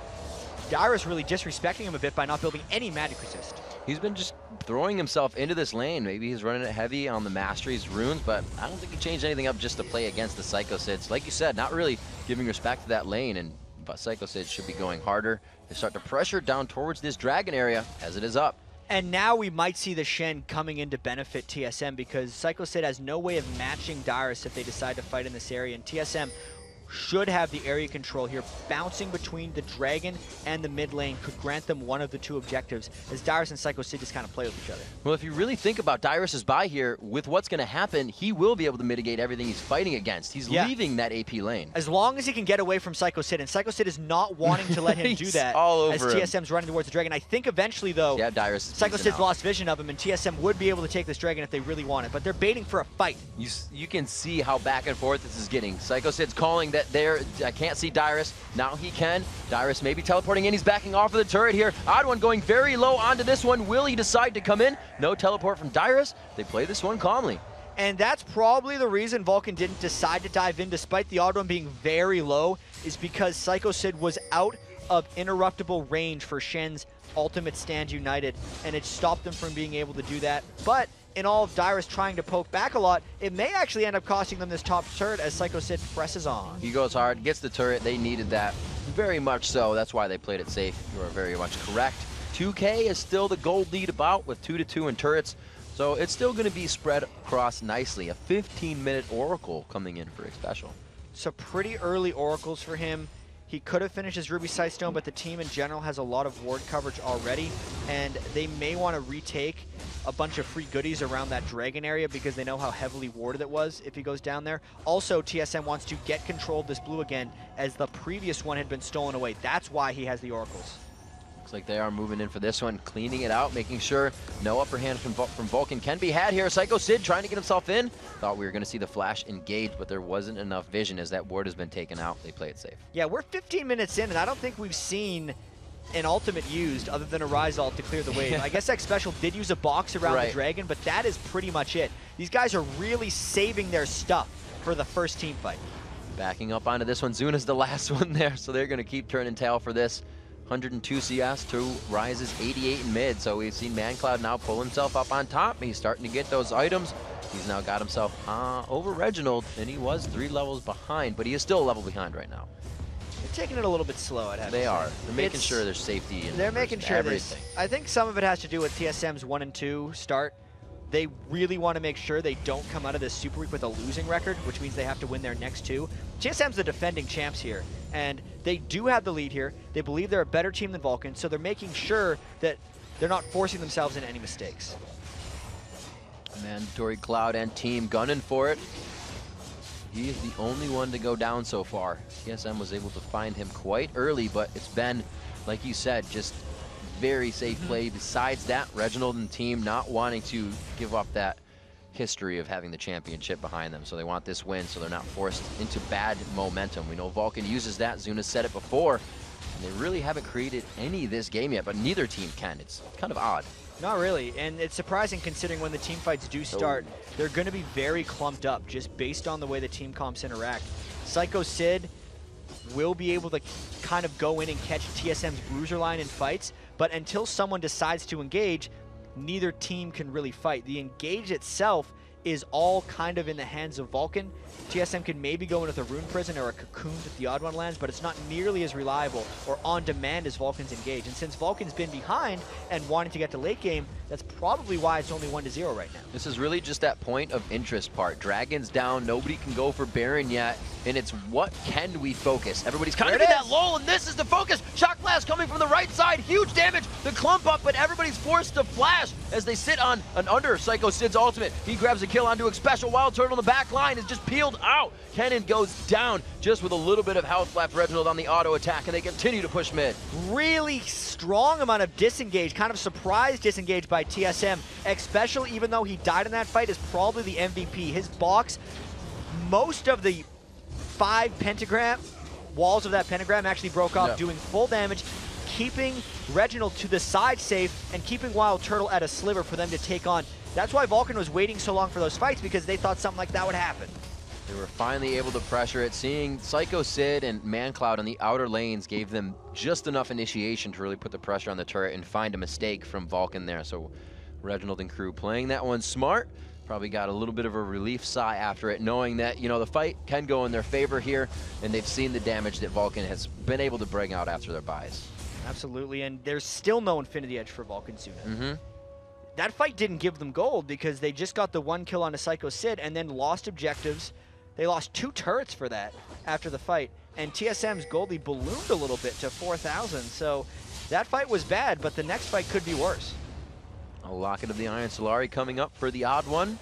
Dyrus really disrespecting him a bit by not building any magic resist. He's been just throwing himself into this lane. Maybe he's running it heavy on the Mastery's runes, but I don't think he changed anything up just to play against the Psycho Sids. Like you said, not really giving respect to that lane, and but Psycho Sid should be going harder. They start to pressure down towards this dragon area as it is up. And now we might see the Shen coming in to benefit TSM because Psycho Sid has no way of matching Dyrus if they decide to fight in this area, and TSM should have the area control here. Bouncing between the dragon and the mid lane could grant them one of the two objectives as Dyrus and Psycho Sid just kind of play with each other. Well, if you really think about Dyrus's buy here, with what's going to happen, he will be able to mitigate everything he's fighting against. He's leaving that AP lane. As long as he can get away from Psycho Sid, and Psycho Sid is not wanting to let him do that all over as TSM's running towards the dragon. I think eventually, though, Dyrus Psycho Sid's lost vision of him, and TSM would be able to take this dragon if they really want it, but they're baiting for a fight. You can see how back and forth this is getting. Psycho Sid's calling that I can't see Dyrus. Now he can. Dyrus maybe teleporting in. He's backing off of the turret here. Odd One going very low onto this one. Will he decide to come in? No teleport from Dyrus. They play this one calmly. And that's probably the reason Vulcan didn't decide to dive in despite the Odd One being very low, is because Psycho Sid was out of interruptible range for Shen's ultimate stand united, and it stopped them from being able to do that. But in all of Dyrus trying to poke back a lot, it may actually end up costing them this top turret as Psycho Sid presses on. He goes hard, gets the turret. They needed that. Very much so. That's why they played it safe. You are very much correct. 2K is still the gold lead about with 2-2 in turrets. So it's still going to be spread across nicely. A 15-minute Oracle coming in for xSpecial. So pretty early Oracles for him. He could have finished his Ruby Sightstone, but the team in general has a lot of ward coverage already, and they may want to retake a bunch of free goodies around that Dragon area because they know how heavily warded it was if he goes down there. Also, TSM wants to get control of this blue again, as the previous one had been stolen away. That's why he has the Oracles. Looks like they are moving in for this one, cleaning it out, making sure no upper hand from Vulcan can be had here. Psycho Sid trying to get himself in. Thought we were going to see the flash engage, but there wasn't enough vision as that ward has been taken out. They play it safe. Yeah, we're 15 minutes in, and I don't think we've seen an ultimate used other than a Rise ult to clear the wave. I guess xSpecial did use a box around the Dragon, but that is pretty much it. These guys are really saving their stuff for the first team fight. Backing up onto this one, Zuna's the last one there, so they're going to keep turning tail for this. 102 CS to Rise's 88 in mid, so we've seen ManCloud now pull himself up on top. He's starting to get those items. He's now got himself over Reginald, and he was 3 levels behind, but he is still a level behind right now. They're taking it a little bit slow, I'd have to say. They are. They're making sure there's safety and they're making sure everything. I think some of it has to do with TSM's 1 and 2 start. They really want to make sure they don't come out of this Super Week with a losing record, which means they have to win their next 2. TSM's the defending champs here, and they do have the lead here. They believe they're a better team than Vulcan, so they're making sure that they're not forcing themselves into any mistakes. Mandatory Cloud and team gunning for it. He is the only one to go down so far. TSM was able to find him quite early, but it's been, like you said, just very safe play. Besides that, Reginald and team not wanting to give up that history of having the championship behind them. So they want this win so they're not forced into bad momentum. We know Vulcan uses that. Zuna said it before. And they really haven't created any this game yet, but neither team can. It's kind of odd. Not really, and it's surprising considering when the team fights do start, they're going to be very clumped up just based on the way the team comps interact. Psycho Sid will be able to kind of go in and catch TSM's bruiser line in fights, but until someone decides to engage, neither team can really fight. The engage itself is all kind of in the hands of Vulcan. TSM can maybe go in with a Rune Prison or a Cocoon if the odd one lands, but it's not nearly as reliable or on demand as Vulcan's engage. And since Vulcan's been behind and wanting to get to late game, that's probably why it's only 1-0 right now. This is really just that point of interest part. Dragon's down, nobody can go for Baron yet, and it's what can we focus? Everybody's kind of in that lull, and this is the focus. Shock Blast coming from the right side, huge damage, the clump up, but everybody's forced to flash as they sit on an under Psycho Sid's ultimate. He grabs a kill onto xSpecial. Wild Turtle in the back line is just peeled out. Kennen goes down just with a little bit of health left. Reginald on the auto attack, and they continue to push mid. Really strong amount of disengage, kind of surprise disengage by TSM. xSpecial, even though he died in that fight, is probably the MVP. His box, most of the 5 pentagram walls of that pentagram actually broke off, doing full damage, keeping Reginald to the side safe and keeping Wild Turtle at a sliver for them to take on. That's why Vulcan was waiting so long for those fights, because they thought something like that would happen. They were finally able to pressure it. Seeing Psycho Sid and ManCloud on the outer lanes gave them just enough initiation to really put the pressure on the turret and find a mistake from Vulcan there. So Reginald and crew playing that one smart. Probably got a little bit of a relief sigh after it, knowing that, you know, the fight can go in their favor here, and they've seen the damage that Vulcan has been able to bring out after their buys. Absolutely, and there's still no Infinity Edge for Vulcan Suna. That fight didn't give them gold because they just got the 1 kill on a Psycho Sid and then lost objectives. They lost 2 turrets for that after the fight, and TSM's gold lead ballooned a little bit to 4,000, so that fight was bad, but the next fight could be worse. A Locket of the Iron Solari coming up for the odd one.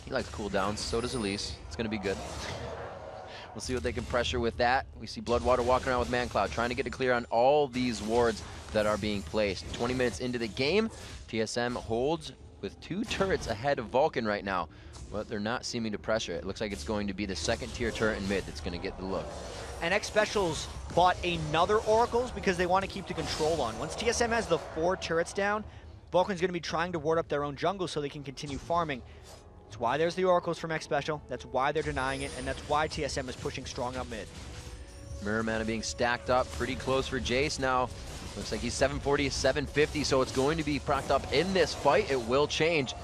He likes cooldowns, so does Elise. It's going to be good. We'll see what they can pressure with that. We see Bloodwater walking around with ManCloud, trying to get to clear on all these wards that are being placed. 20 minutes into the game, TSM holds with 2 turrets ahead of Vulcan right now, but they're not seeming to pressure it. It looks like it's going to be the 2nd tier turret in mid that's going to get the look. And xSpecial's bought another Oracles because they want to keep the control on. Once TSM has the 4 turrets down, Vulcan's going to be trying to ward up their own jungle so they can continue farming. That's why there's the Oracles from xSpecial. That's why they're denying it, and that's why TSM is pushing strong up mid. Mirror Mana being stacked up pretty close for Jace now. Looks like he's 740, 750, so it's going to be propped up in this fight. It will change.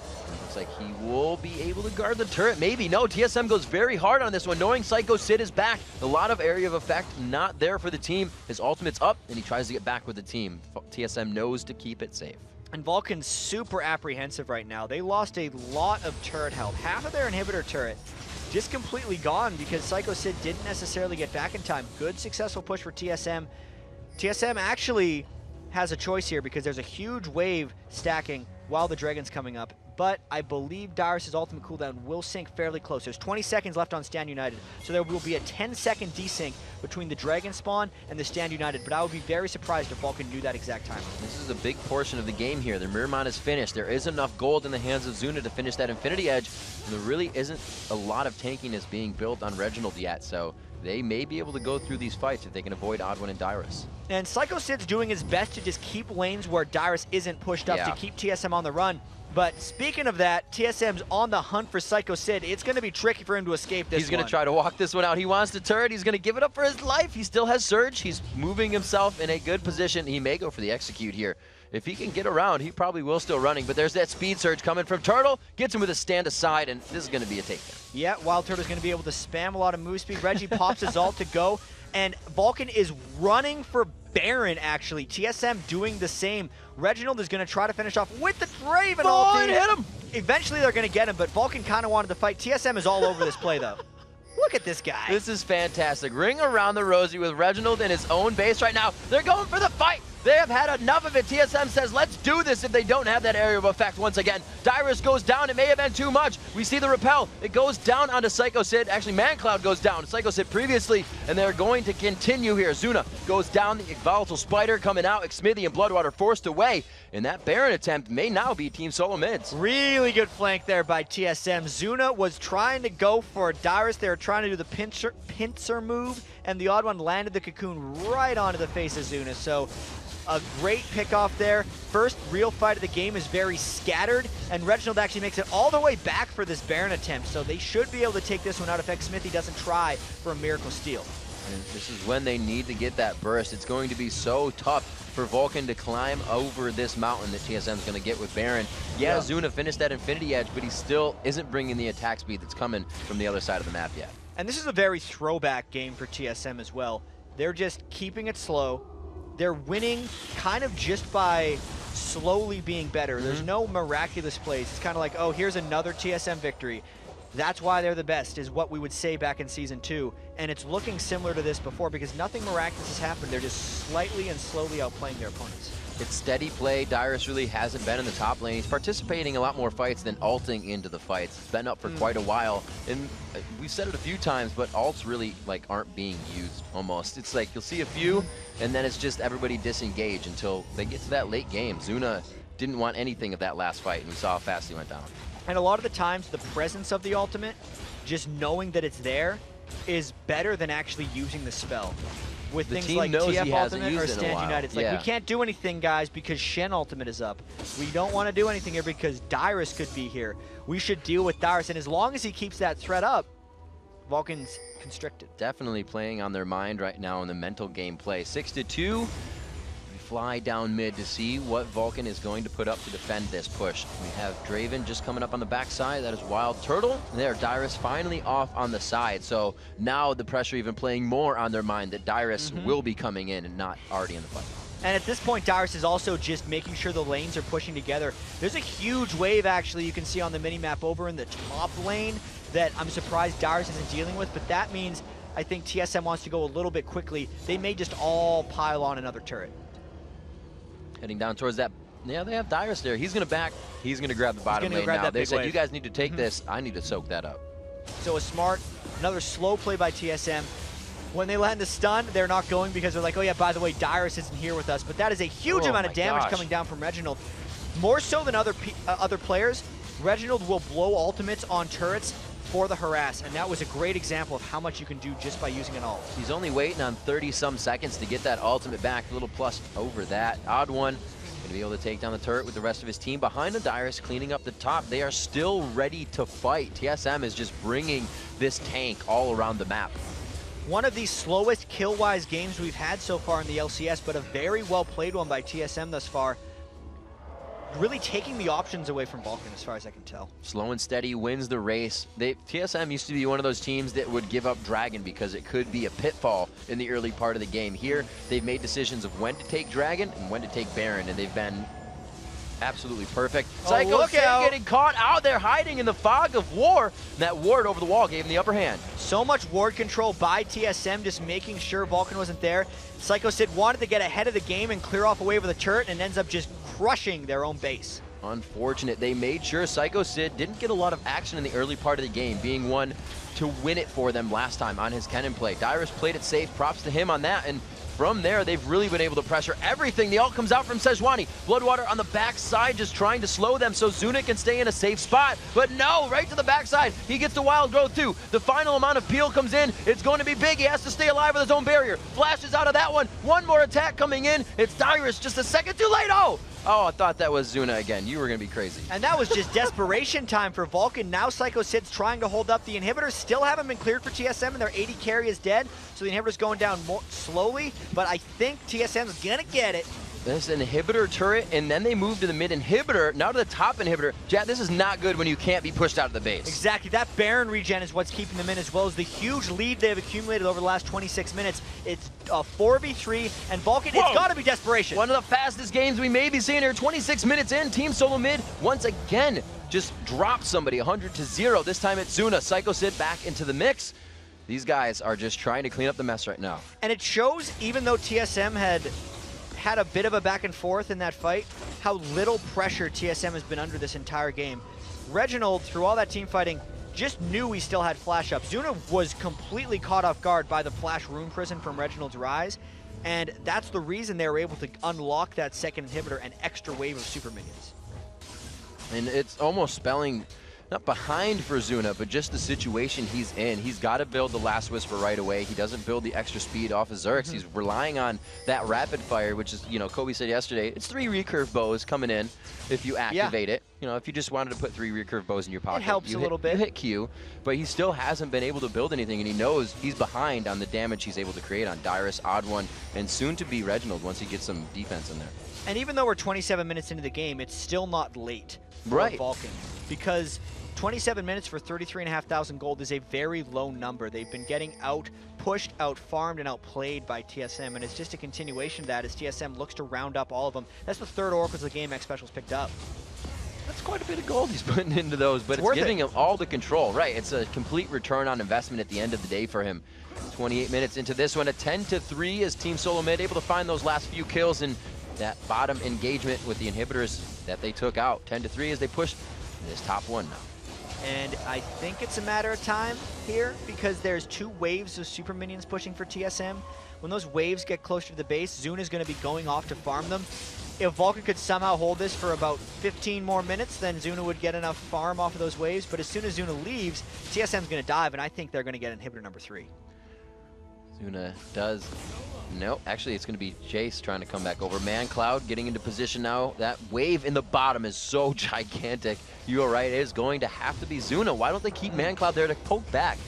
Looks like he will be able to guard the turret. Maybe. No, TSM goes very hard on this one, knowing Psycho Sid is back. A lot of area of effect not there for the team. His ultimate's up, and he tries to get back with the team. TSM knows to keep it safe. And Vulcan's super apprehensive right now. They lost a lot of turret health. Half of their inhibitor turret just completely gone because Psycho Sid didn't necessarily get back in time. Good, successful push for TSM. TSM actually has a choice here because there's a huge wave stacking while the Dragon's coming up. But I believe Dyrus' ultimate cooldown will sync fairly close. There's 20 seconds left on Stand United, so there will be a 10-second desync between the Dragon spawn and the Stand United, but I would be very surprised if Vulcan knew that exact time. This is a big portion of the game here. The Miramon is finished. There is enough gold in the hands of Zuna to finish that Infinity Edge, and there really isn't a lot of tankiness being built on Reginald yet, so they may be able to go through these fights if they can avoid Odd One and Dyrus. And Psycho Sid's doing his best to just keep lanes where Dyrus isn't pushed up to keep TSM on the run. But speaking of that, TSM's on the hunt for Psycho Sid. It's going to be tricky for him to escape this He's going to try to walk this one out. He wants the turret. He's going to give it up for his life. He still has Surge. He's moving himself in a good position. He may go for the execute here. If he can get around, he probably will still running. But there's that speed surge coming from Turtle. Gets him with a stand aside, and this is going to be a takedown. Yeah, Wild Turtle's going to be able to spam a lot of move speed. Reggie pops his ult to go, and Vulcan is running for Baron, actually. TSM doing the same. Reginald is going to try to finish off with the Draven ulti. Hit him! Eventually they're going to get him, but Vulcan kind of wanted to fight. TSM is all over this play, though. Look at this guy. This is fantastic. Ring around the Rosie with Reginald in his own base right now. They're going for the fight. They have had enough of it. TSM says, let's do this if they don't have that area of effect once again. Dyrus goes down. It may have been too much. We see the repel. It goes down onto Psycho Sid. Actually, ManCloud goes down. Psycho Sid previously, and they're going to continue here. Zuna goes down. The Volatile Spider coming out. Xmithy and Bloodwater forced away. And that Baron attempt may now be Team Solo Mids. Really good flank there by TSM. Zuna was trying to go for Dyrus. They were trying to do the pincer move, and the Odd One landed the cocoon right onto the face of Zuna. So a great pickoff there. First real fight of the game is very scattered, and Reginald actually makes it all the way back for this Baron attempt, so they should be able to take this one out if Xmithy doesn't try for a Miracle Steal. And this is when they need to get that burst. It's going to be so tough for Vulcan to climb over this mountain that TSM's going to get with Baron. Yeah, Zuna finished that Infinity Edge, but he still isn't bringing the attack speed that's coming from the other side of the map yet. And this is a very throwback game for TSM as well. They're just keeping it slow. They're winning kind of just by slowly being better. There's no miraculous plays. It's kind of like, oh, here's another TSM victory. That's why they're the best, is what we would say back in Season 2. And it's looking similar to this before because nothing miraculous has happened. They're just slightly and slowly outplaying their opponents. It's steady play. Dyrus really hasn't been in the top lane. He's participating in a lot more fights than ulting into the fights. It's been up for quite a while. And we've said it a few times, but ults really aren't being used almost. It's like you'll see a few, and then it's just everybody disengage until they get to that late game. Zuna didn't want anything of that last fight, and we saw how fast he went down. And a lot of the times, the presence of the ultimate, just knowing that it's there, is better than actually using the spell. With The things team like knows he TF hasn't ultimate or used it in a Stand while. United, it's like, we can't do anything, guys, because Shen ultimate is up. We don't want to do anything here because Dyrus could be here. We should deal with Dyrus, and as long as he keeps that threat up, Vulcan's constricted. Definitely playing on their mind right now in the mental gameplay. 6-2. We fly down mid to see what Vulcan is going to put up to defend this push. We have Draven just coming up on the backside. That is Wild Turtle. There, Dyrus finally off on the side. So now the pressure even playing more on their mind that Dyrus will be coming in and not already in the fight. And at this point, Dyrus is also just making sure the lanes are pushing together. There's a huge wave, actually, you can see on the minimap over in the top lane that I'm surprised Dyrus isn't dealing with, but that means I think TSM wants to go a little bit quickly. They may just all pile on another turret. Heading down towards that. Yeah, they have Dyrus there. He's going to back. He's going to grab the bottom lane now. They said, you guys need to take this. I need to soak that up. So a smart, another slow play by TSM. When they land the stun, they're not going because they're like, oh yeah, by the way, Dyrus isn't here with us. But that is a huge amount of damage coming down from Reginald. More so than other players, Reginald will blow ultimates on turrets for the harass, and that was a great example of how much you can do just by using an ult. He's only waiting on 30-some seconds to get that ultimate back. A little plus over that. Odd One going to be able to take down the turret with the rest of his team. Behind the Dyrus, cleaning up the top. They are still ready to fight. TSM is just bringing this tank all around the map. One of the slowest kill-wise games we've had so far in the LCS, but a very well-played one by TSM thus far. Really taking the options away from Vulcan, as far as I can tell. Slow and steady wins the race. TSM used to be one of those teams that would give up Dragon because it could be a pitfall in the early part of the game. Here, they've made decisions of when to take Dragon and when to take Baron, and they've been absolutely perfect. Psycho Sid getting caught out there hiding in the fog of war. And that ward over the wall gave him the upper hand. So much ward control by TSM, just making sure Vulcan wasn't there. Psycho Sid wanted to get ahead of the game and clear off a wave with a turret, and ends up just crushing their own base. Unfortunate. They made sure Psycho Sid didn't get a lot of action in the early part of the game, being one to win it for them last time on his Kennen play. Dyrus played it safe. Props to him on that. And from there, they've really been able to pressure everything. The ult comes out from Sejuani. Bloodwater on the backside just trying to slow them so Zuna can stay in a safe spot. But no, right to the backside. He gets the Wild Growth too. The final amount of peel comes in. It's going to be big. He has to stay alive with his own barrier. Flashes out of that one. One more attack coming in. It's Dyrus just a second too late. Oh, I thought that was Zuna again. You were going to be crazy. And that was just desperation time for Vulcan. Now Psycho Sid's trying to hold up. The inhibitors still haven't been cleared for TSM, and their AD carry is dead. So the inhibitor's going down more slowly, but I think TSM's going to get it. This inhibitor turret, and then they move to the mid inhibitor, now to the top inhibitor. Jack, this is not good when you can't be pushed out of the base. Exactly. That Baron regen is what's keeping them in, as well as the huge lead they've accumulated over the last 26 minutes. It's a 4v3, and Vulcan, it's got to be desperation. One of the fastest games we may be seeing here. 26 minutes in, Team Solo Mid once again just dropped somebody 100-0. This time it's Zuna. Psycho Sid back into the mix. These guys are just trying to clean up the mess right now. And it shows, even though TSM had a bit of a back and forth in that fight, how little pressure TSM has been under this entire game. Reginald, through all that team fighting, just knew he still had flash up. Zuna was completely caught off guard by the flash rune prison from Reginald's Rise, and that's the reason they were able to unlock that second inhibitor and extra wave of super minions. And it's almost spelling, not behind for Zuna, but just the situation he's in. He's got to build the Last Whisper right away. He doesn't build the extra speed off of Xerx. He's relying on that rapid fire, which is, Kobe said yesterday, it's 3 recurve bows coming in if you activate it. If you just wanted to put 3 recurve bows in your pocket. It helps a little bit. You hit Q, but he still hasn't been able to build anything, and he knows he's behind on the damage he's able to create on Dyrus, Odd One, and soon to be Reginald once he gets some defense in there. And even though we're 27 minutes into the game, it's still not late for Vulcan, because 27 minutes for 33,500 gold is a very low number. They've been getting pushed, out-farmed, and outplayed by TSM, and it's just a continuation of that as TSM looks to round up all of them. That's the third Oracles of the game X-Special's picked up. That's quite a bit of gold he's putting into those, but it's giving him all the control. Right, it's a complete return on investment at the end of the day for him. 28 minutes into this one, a 10-3 as Team Solo Mid able to find those last few kills and that bottom engagement with the inhibitors that they took out. 10-3 as they push this top one now. And I think it's a matter of time here because there's 2 waves of super minions pushing for TSM. When those waves get closer to the base, Zuna's going to be going off to farm them. If Vulcan could somehow hold this for about 15 more minutes, then Zuna would get enough farm off of those waves. But as soon as Zuna leaves, TSM's going to dive, and I think they're going to get inhibitor number 3. Zuna does. Nope, actually it's going to be Jace trying to come back over. ManCloud getting into position now. That wave in the bottom is so gigantic. You are right, it is going to have to be Zuna. Why don't they keep ManCloud there to poke back?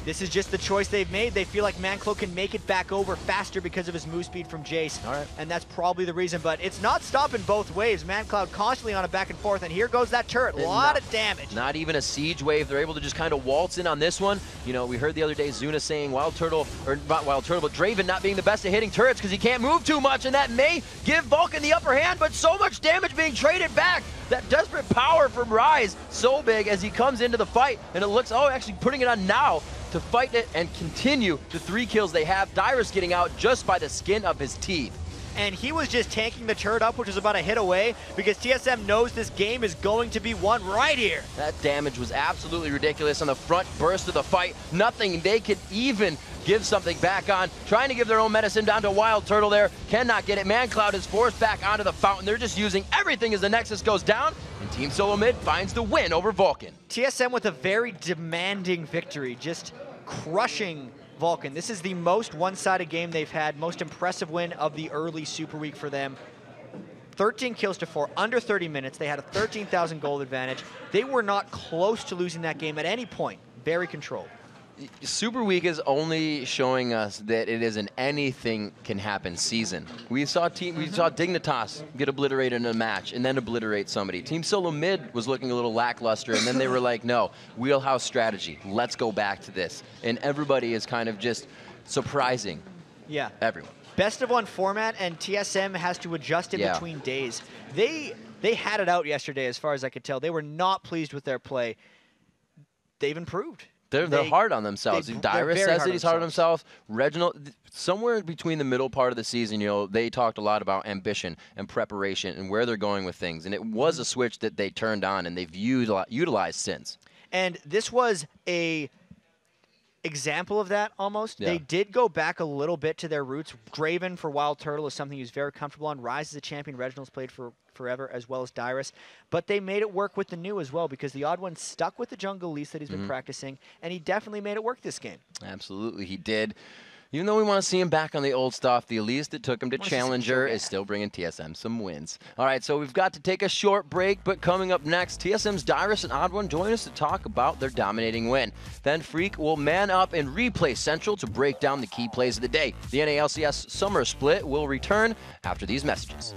This is just the choice they've made. They feel like ManCloud can make it back over faster because of his move speed from Jace. All right. And that's probably the reason, but it's not stopping both waves. ManCloud constantly on a back and forth, and here goes that turret. A lot of damage. Not even a siege wave. They're able to just kind of waltz in on this one. We heard the other day Zuna saying Wild Turtle, or not Wild Turtle, but Draven not being the best at hitting turrets because he can't move too much, and that may give Vulcan the upper hand, but so much damage being traded back. That desperate power from Rise so big as he comes into the fight, and it looks, actually putting it on now to fight it and continue the 3 kills they have. Dyrus getting out just by the skin of his teeth. And he was just tanking the turret up, which was about a hit away, because TSM knows this game is going to be won right here. That damage was absolutely ridiculous on the front burst of the fight. Nothing they could even give something back on. Trying to give their own medicine down to Wild Turtle there. Cannot get it. ManCloud is forced back onto the fountain. They're just using everything as the Nexus goes down, and Team Solo Mid finds the win over Vulcan. TSM with a very demanding victory, just crushing Vulcan. This is the most one-sided game they've had, most impressive win of the early Super Week for them. 13 kills to 4, under 30 minutes. They had a 13,000 gold advantage. They were not close to losing that game at any point. Very controlled. Super Week is only showing us that it is an anything can happen season. We saw Dignitas get obliterated in a match and then obliterate somebody. Team Solo Mid was looking a little lackluster, and then they were like, no, wheelhouse strategy. Let's go back to this. And everybody is kind of just surprising everyone. Best of one format, and TSM has to adjust in between days. They had it out yesterday, as far as I could tell. They were not pleased with their play. They've improved. They're hard on themselves. Dyrus says that he's hard on himself. Reginald, somewhere between the middle part of the season, they talked a lot about ambition and preparation and where they're going with things. And it was a switch that they turned on and they've utilized since. And this was a example of that almost. Yeah. They did go back a little bit to their roots. Draven for Wild Turtle is something he's very comfortable on. Rise is a champion Reginald's played for forever, as well as Dyrus. But they made it work with the new as well, because the Odd One stuck with the jungle lease that he's been practicing, and he definitely made it work this game. Absolutely, he did. Even though we want to see him back on the old stuff, the Elise that took him to Challenger is still bringing TSM some wins. All right, so we've got to take a short break, but coming up next, TSM's Dyrus and Odd One join us to talk about their dominating win. Then Freak will man up and replay Central to break down the key plays of the day. The NALCS Summer Split will return after these messages.